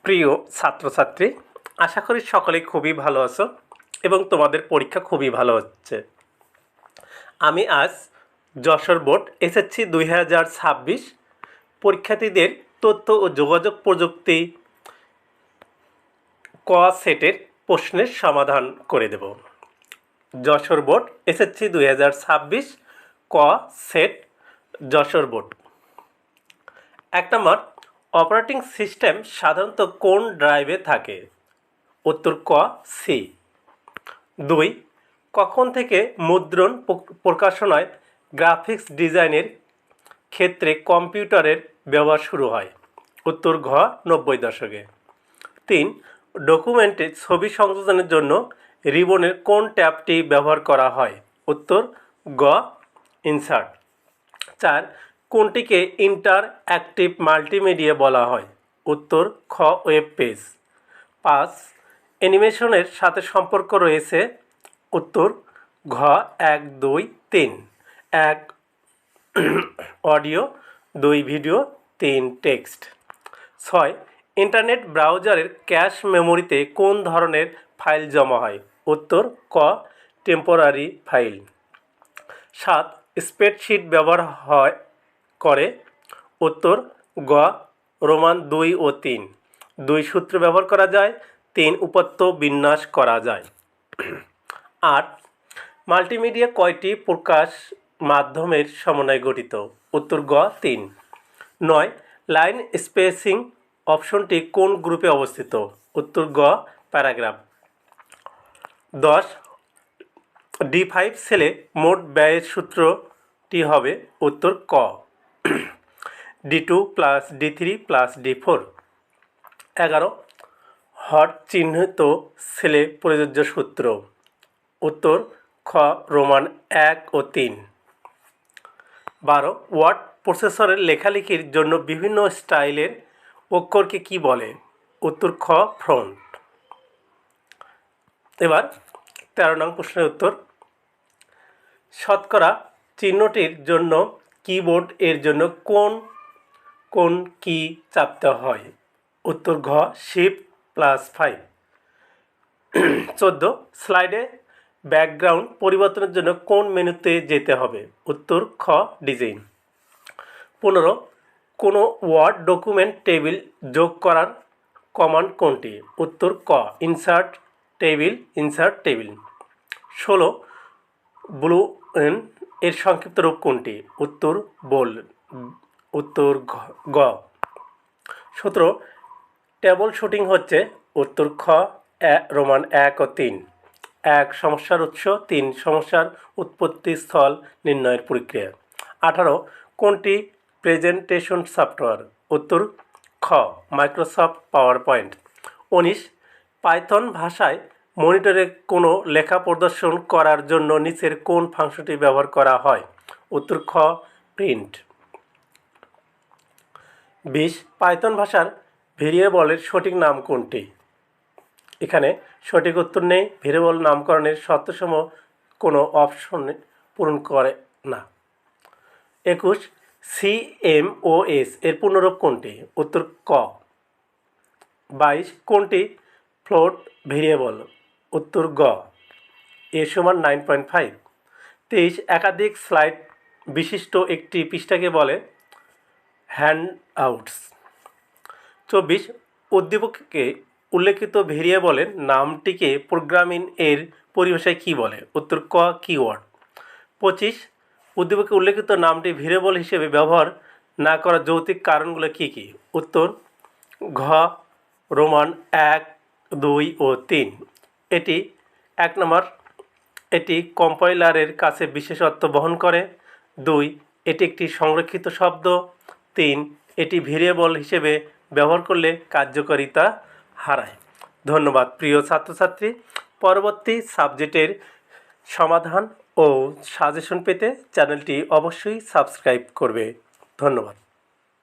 প্রিয় ছাত্রছাত্রী, আশা করি সকলেই খুবই ভালো আছো এবং তোমাদের পরীক্ষা খুবই ভালো হচ্ছে। আমি আজ যশোর বোর্ড এসএসসি 2026 পরীক্ষার্থীদের তথ্য ও যোগাযোগ প্রযুক্তি ক সেটের প্রশ্নের সমাধান করে দেব। যশোর বোর্ড এসএসসি 2026 ক সেট যশোর বোর্ড। 1 নম্বর, অপারেটিং সিস্টেম সাধারণত কোন ড্রাইভে থাকে? উত্তর ক সি। 2, কখন থেকে মুদ্রণ প্রকাশনায় গ্রাফিক্স ডিজাইনের ক্ষেত্রে কম্পিউটারের ব্যবহার শুরু হয়? উত্তর ঘ 90 দশকে। 3, ডকুমেন্টে ছবি সংযোজনের জন্য রিবনের কোন ট্যাবটি ব্যবহার করা হয়? উত্তর গ ইনসার্ট। 4, কোনটিকে ইন্টারঅ্যাক্টিভ মাল্টিমিডিয়া বলা হয়? উত্তর খ ওয়েব পেজ। 5, অ্যানিমেশনের সাথে সম্পর্ক রয়েছে? উত্তর ঘ 1, 2, 3। 1 অডিও, 2 ভিডিও, 3 টেক্সট। 6, ইন্টারনেট ব্রাউজারের ক্যাশ মেমোরিতে কোন ধরনের ফাইল জমা হয়? উত্তর ক টেম্পোরারি ফাইল। 7, স্প্রেডশিট ব্যবহার করে? উত্তর গ রোমান 2 ও 3। 2 সূত্র ব্যবহার করা যায়, 3 উপাত্ত বিন্যাস করা যায়। 8, মাল্টিমিডিয়া কয়টি প্রকাশ মাধ্যমের সমন্বয়ে গঠিত? উত্তর গ 3। 9, লাইন স্পেসিং অপশনটি কোন গ্রুপে অবস্থিত? উত্তর গ প্যারাগ্রাফ। 10, D5 সেলে মোট ব্যয়ের সূত্রটি হবে? উত্তর ক D2 plus D3 plus D4। 11, hot চিহ্নিত সেলে প্রযোজ্য সূত্র? উত্তর খ রোমান 1 ও 3। 12, ওয়ার্ড প্রসেসরের লেখালেখির জন্য বিভিন্ন স্টাইলের অক্ষরকে কি বলে? উত্তর খ ফন্ট। এবার 13 নং প্রশ্নের উত্তর। শতকরা চিহ্নটির জন্য কিবোর্ড এর জন্য কোন কোন কি চাপতে হয়? উত্তর ঘ শিফট +5। 14, স্লাইডে ব্যাকগ্রাউন্ড পরিবর্তনের জন্য কোন মেনুতে যেতে হবে? উত্তর খ ডিজাইন। 15, কোনো ওয়ার্ড ডকুমেন্ট টেবিল যোগ করার কমান্ড কোনটি? উত্তর ক ইনসার্ট টেবিল। 16, ব্লু এর সংক্ষিপ্ত রূপ কোনটি? উত্তর বোল্ড। উত্তর গ। 17, টেবল শুটিং হচ্ছে? উত্তর খ রোমান 1 ও 3। 1 সমস্যার উৎস, 3 সমস্যার উৎপত্তি স্থল নির্ণয়ের প্রক্রিয়া। 18, কোনটি প্রেজেন্টেশন সফটওয়্যার? উত্তর খ মাইক্রোসফট পাওয়ার পয়েন্ট। 19, পাইথন ভাষায় মনিটরে কোনো লেখা প্রদর্শন করার জন্য নিচের কোন ফাংশনটি ব্যবহার করা হয়? উত্তর খ প্রিন্ট। 20, পাইথন ভাষার ভেরিয়েবলের সঠিক নাম কোনটি? এখানে সঠিক উত্তর নেই। ভেরিয়েবল নামকরণের শর্তসমূহ কোনো অপশন পূরণ করে না। 21, CMOS এর পূর্ণরূপ কোনটি? উত্তর ক। 22, কোনটি ফ্লোট ভেরিয়েবল? উত্তর গ এ সমান 9.5। 23, একাধিক স্লাইড বিশিষ্ট একটি পৃষ্ঠাকে বলে হ্যান্ডআউটস। 24, উদ্দীপকে উল্লেখিত ভেরিয়েবলের নামটিকে প্রোগ্রামিং এর পরিভাষায় কী বলে? উত্তর ক কিওয়ার্ড। 25, উদ্দীপকে উল্লেখিত নামটি ভেরিয়েবল হিসেবে ব্যবহার না করার যৌক্তিক কারণগুলো কী কী? উত্তর ঘ রোমান 1, 2 ও 3। এটি 1 নম্বর, এটি কম্পাইলারের কাছে বিশেষত্ব বহন করে। 2, এটি একটি সংরক্ষিত শব্দ। 3, এটি ভেরিয়েবল হিসেবে ব্যবহার করলে কার্যকারিতা হারায়। ধন্যবাদ প্রিয় ছাত্রছাত্রী। পরবর্তী সাবজেক্টের সমাধান ও সাজেশন পেতে চ্যানেলটি অবশ্যই সাবস্ক্রাইব করবে। ধন্যবাদ।